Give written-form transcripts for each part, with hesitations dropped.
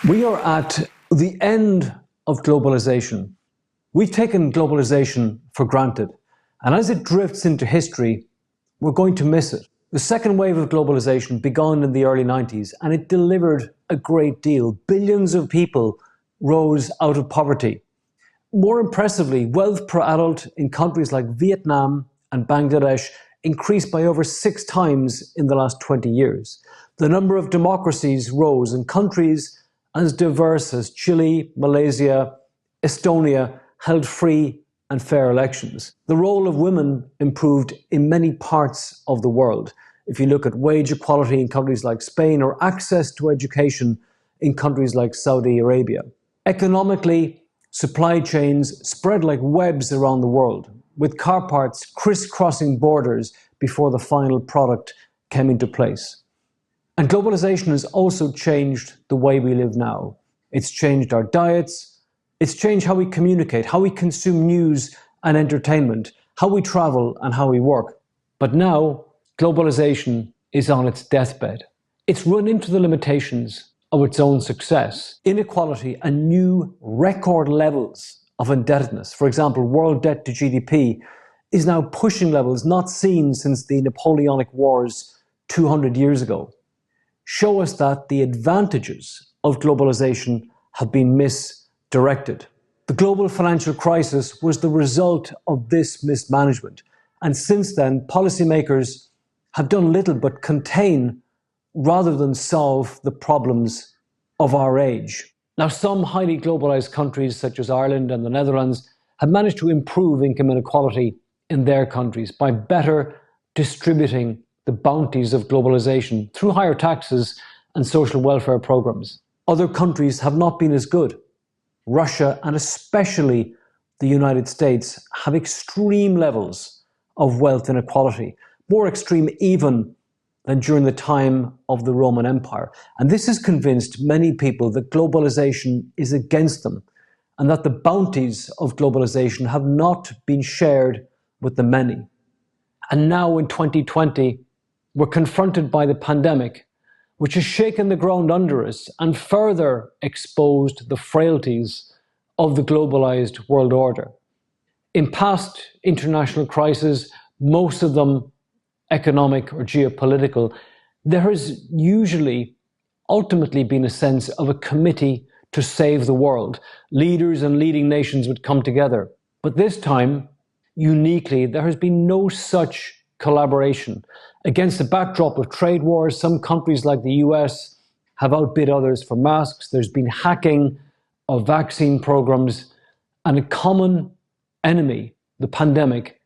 We are at the end of globalization. We've taken globalization for granted, and as it drifts into history, we're going to miss it. The second wave of globalization began in the early 90s, and it delivered a great deal. Billions of people rose out of poverty. More impressively, wealth per adult in countries like Vietnam and Bangladesh increased by over 6 times in the last 20 years. The number of democracies rose, and countries as diverse as Chile, Malaysia, Estonia held free and fair elections. The role of women improved in many parts of the world. If you look at wage equality in countries like Spain or access to education in countries like Saudi Arabia. Economically, supply chains spread like webs around the world, with car parts crisscrossing borders before the final product came into place. And globalization has also changed the way we live now. It's changed our diets, it's changed how we communicate, how we consume news and entertainment, how we travel and how we work. But now, globalization is on its deathbed. It's run into the limitations of its own success. Inequality and new record levels of indebtedness, for example, world debt to GDP, is now pushing levels not seen since the Napoleonic Wars 200 years ago. Show us that the advantages of globalization have been misdirected. The global financial crisis was the result of this mismanagement. And since then, policymakers have done little but contain rather than solve the problems of our age. Now, some highly globalized countries, such as Ireland and the Netherlands, have managed to improve income inequality in their countries by better distributing the bounties of globalization through higher taxes and social welfare programs. Other countries have not been as good. Russia, and especially the United States, have extreme levels of wealth inequality, more extreme even than during the time of the Roman Empire. And this has convinced many people that globalization is against them, and that the bounties of globalization have not been shared with the many. And now in 2020, we're confronted by the pandemic, which has shaken the ground under us and further exposed the frailties of the globalized world order. In past international crises, most of them economic or geopolitical, there has usually ultimately been a sense of a committee to save the world. Leaders and leading nations would come together. But this time, uniquely, there has been no such collaboration. Against the backdrop of trade wars, some countries like the US have outbid others for masks. There's been hacking of vaccine programs, and a common enemy, the pandemic,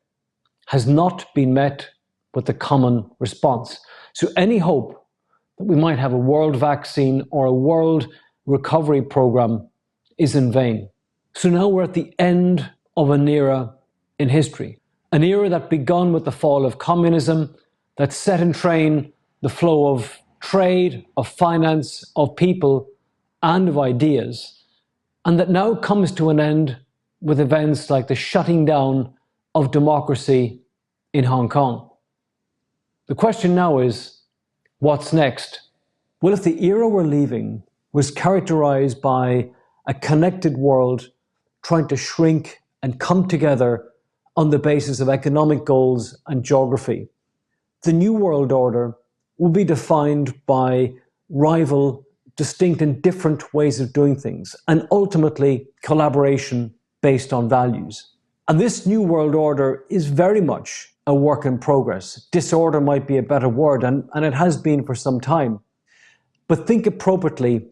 has not been met with a common response. So any hope that we might have a world vaccine or a world recovery program is in vain. So now we're at the end of an era in history. An era that began with the fall of communism, that set in train the flow of trade, of finance, of people, and of ideas, and that now comes to an end with events like the shutting down of democracy in Hong Kong. The question now is, what's next? Well, if the era we're leaving was characterized by a connected world trying to shrink and come together on the basis of economic goals and geography, the New World Order will be defined by rival, distinct and different ways of doing things, and ultimately collaboration based on values. And this New World Order is very much a work in progress. Disorder might be a better word, and it has been for some time. But think appropriately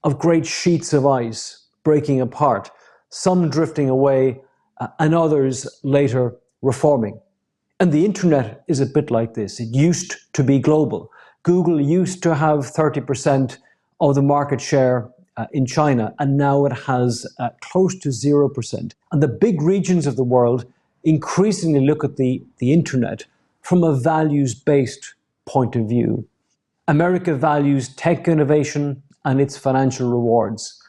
of great sheets of ice breaking apart, some drifting away, and others later reforming. And the internet is a bit like this. It used to be global. Google used to have 30% of the market share in China, and now it has close to 0%. And the big regions of the world increasingly look at the internet from a values-based point of view. America values tech innovation and its financial rewards.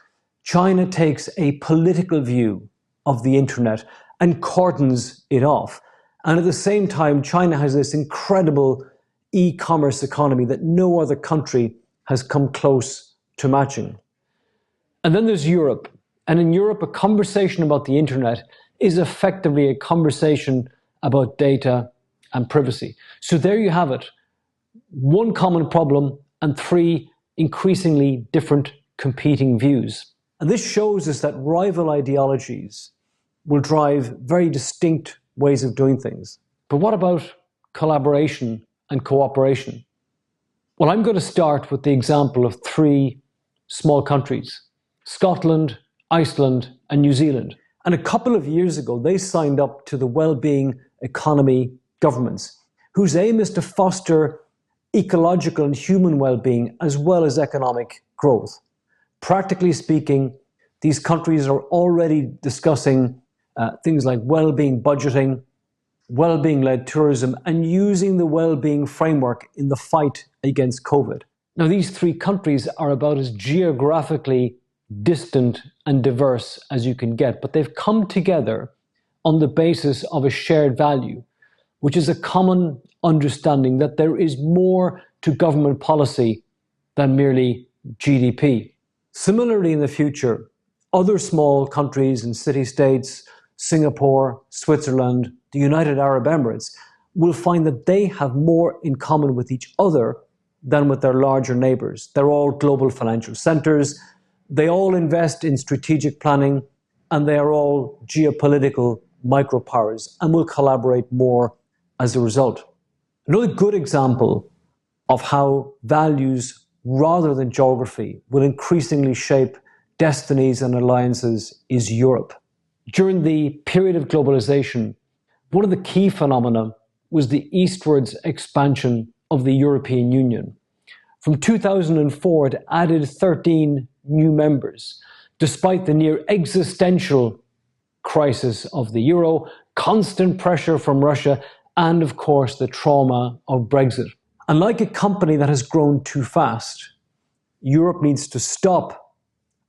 China takes a political view of the internet and cordons it off. And at the same time, China has this incredible e-commerce economy that no other country has come close to matching. And then there's Europe. And in Europe, a conversation about the internet is effectively a conversation about data and privacy. So there you have it. One common problem and three increasingly different competing views. And this shows us that rival ideologies will drive very distinct ways of doing things. But what about collaboration and cooperation? Well, I'm going to start with the example of three small countries: Scotland, Iceland, and New Zealand. And a couple of years ago, they signed up to the Wellbeing Economy Governments, whose aim is to foster ecological and human well-being as well as economic growth. Practically speaking, these countries are already discussing things like well-being budgeting, well-being-led tourism, and using the well-being framework in the fight against COVID. Now, these three countries are about as geographically distant and diverse as you can get, but they've come together on the basis of a shared value, which is a common understanding that there is more to government policy than merely GDP. Similarly, in the future, other small countries and city-states, Singapore, Switzerland, the United Arab Emirates, will find that they have more in common with each other than with their larger neighbors. They're all global financial centers, they all invest in strategic planning, and they are all geopolitical micropowers and will collaborate more as a result. Another good example of how values rather than geography will increasingly shape destinies and alliances is Europe. During the period of globalization, one of the key phenomena was the eastwards expansion of the European Union. From 2004, it added 13 new members, despite the near existential crisis of the euro, constant pressure from Russia, and of course the trauma of Brexit. And like a company that has grown too fast, Europe needs to stop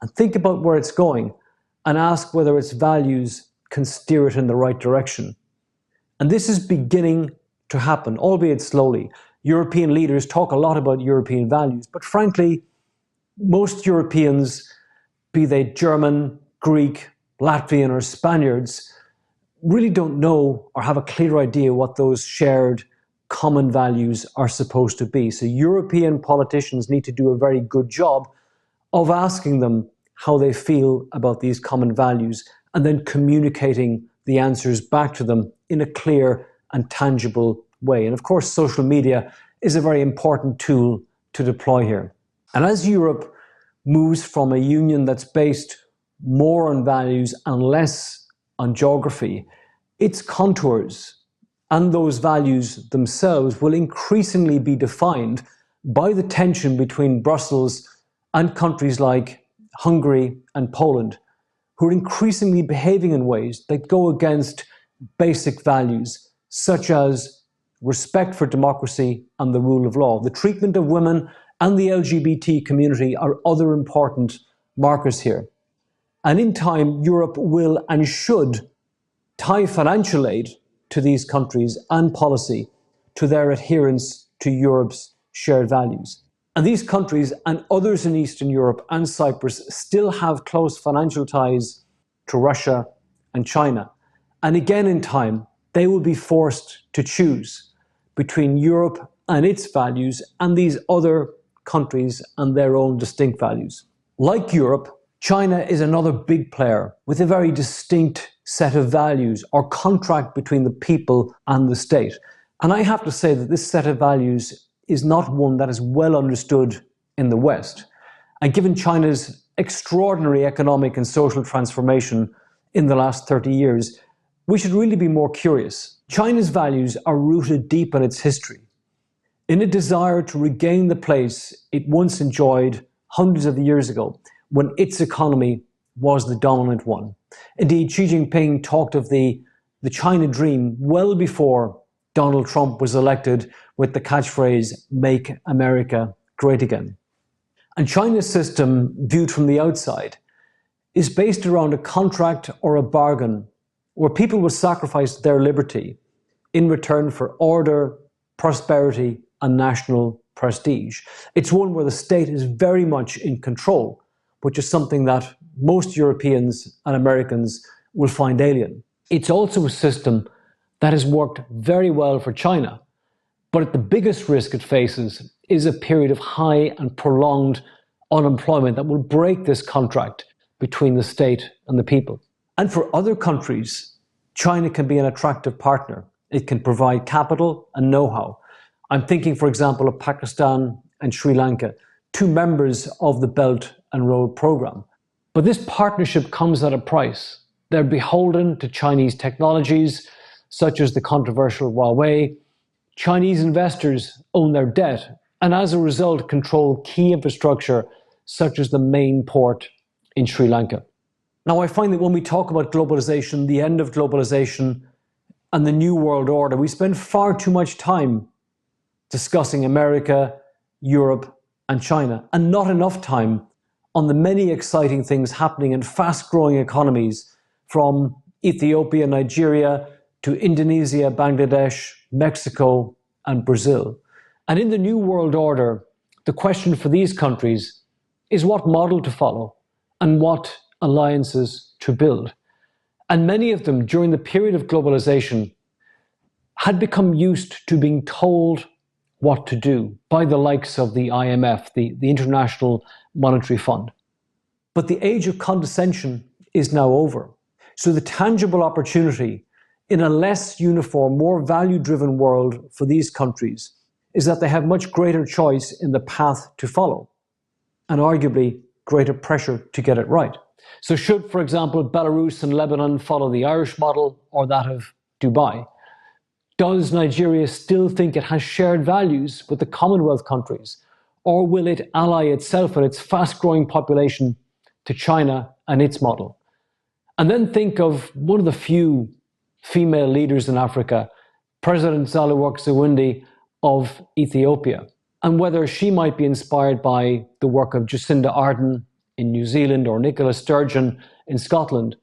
and think about where it's going and ask whether its values can steer it in the right direction. And this is beginning to happen, albeit slowly. European leaders talk a lot about European values, but frankly, most Europeans, be they German, Greek, Latvian, or Spaniards, really don't know or have a clear idea what those shared common values are supposed to be. So European politicians need to do a very good job of asking them how they feel about these common values and then communicating the answers back to them in a clear and tangible way. And of course, social media is a very important tool to deploy here. And as Europe moves from a union that's based more on values and less on geography, its contours and those values themselves will increasingly be defined by the tension between Brussels and countries like Hungary and Poland, who are increasingly behaving in ways that go against basic values, such as respect for democracy and the rule of law. The treatment of women and the LGBT community are other important markers here. And in time, Europe will and should tie financial aid to these countries and policy to their adherence to Europe's shared values. And these countries and others in Eastern Europe and Cyprus still have close financial ties to Russia and China. And again in time, they will be forced to choose between Europe and its values and these other countries and their own distinct values. Like Europe, China is another big player with a very distinct set of values or contract between the people and the state. And I have to say that this set of values is not one that is well understood in the West. And given China's extraordinary economic and social transformation in the last 30 years, we should really be more curious. China's values are rooted deep in its history, in a desire to regain the place it once enjoyed hundreds of years ago, when its economy was the dominant one. Indeed, Xi Jinping talked of the China dream well before Donald Trump was elected with the catchphrase, "Make America Great Again." And China's system, viewed from the outside, is based around a contract or a bargain where people will sacrifice their liberty in return for order, prosperity, and national prestige. It's one where the state is very much in control, which is something that most Europeans and Americans will find alien. It's also a system that has worked very well for China, but the biggest risk it faces is a period of high and prolonged unemployment that will break this contract between the state and the people. And for other countries, China can be an attractive partner. It can provide capital and know-how. I'm thinking, for example, of Pakistan and Sri Lanka, two members of the Belt and Road Program. But this partnership comes at a price. They're beholden to Chinese technologies, such as the controversial Huawei. Chinese investors own their debt, and as a result control key infrastructure, such as the main port in Sri Lanka. Now, I find that when we talk about globalization, the end of globalization, and the New World Order, we spend far too much time discussing America, Europe, and China, and not enough time on the many exciting things happening in fast-growing economies from Ethiopia, Nigeria, to Indonesia, Bangladesh, Mexico, and Brazil. And in the New World Order, the question for these countries is what model to follow and what alliances to build. And many of them, during the period of globalization, had become used to being told what to do by the likes of the IMF, the International Monetary Fund. But the age of condescension is now over. So the tangible opportunity in a less uniform, more value-driven world for these countries is that they have much greater choice in the path to follow, and arguably greater pressure to get it right. So should, for example, Belarus and Lebanon follow the Irish model or that of Dubai? Does Nigeria still think it has shared values with the Commonwealth countries? Or will it ally itself and its fast-growing population to China and its model? And then think of one of the few female leaders in Africa, President Sahle-Work Zewde of Ethiopia, and whether she might be inspired by the work of Jacinda Ardern in New Zealand or Nicola Sturgeon in Scotland,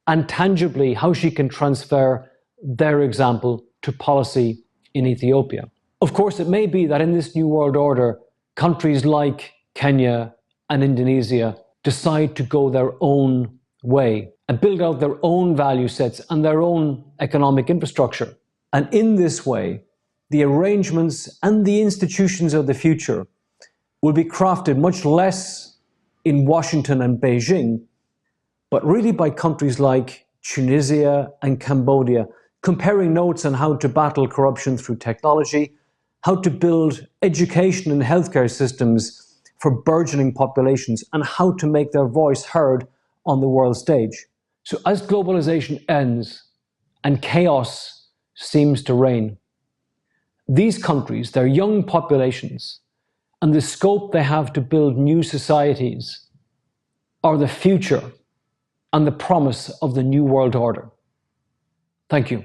and tangibly how she can transfer their example to policy in Ethiopia. Of course, it may be that in this New World Order, countries like Kenya and Indonesia decide to go their own way and build out their own value sets and their own economic infrastructure. And in this way, the arrangements and the institutions of the future will be crafted much less in Washington and Beijing, but really by countries like Tunisia and Cambodia, comparing notes on how to battle corruption through technology, how to build education and healthcare systems for burgeoning populations, and how to make their voice heard on the world stage. So as globalization ends and chaos seems to reign, these countries, their young populations, and the scope they have to build new societies are the future and the promise of the New World Order. Thank you.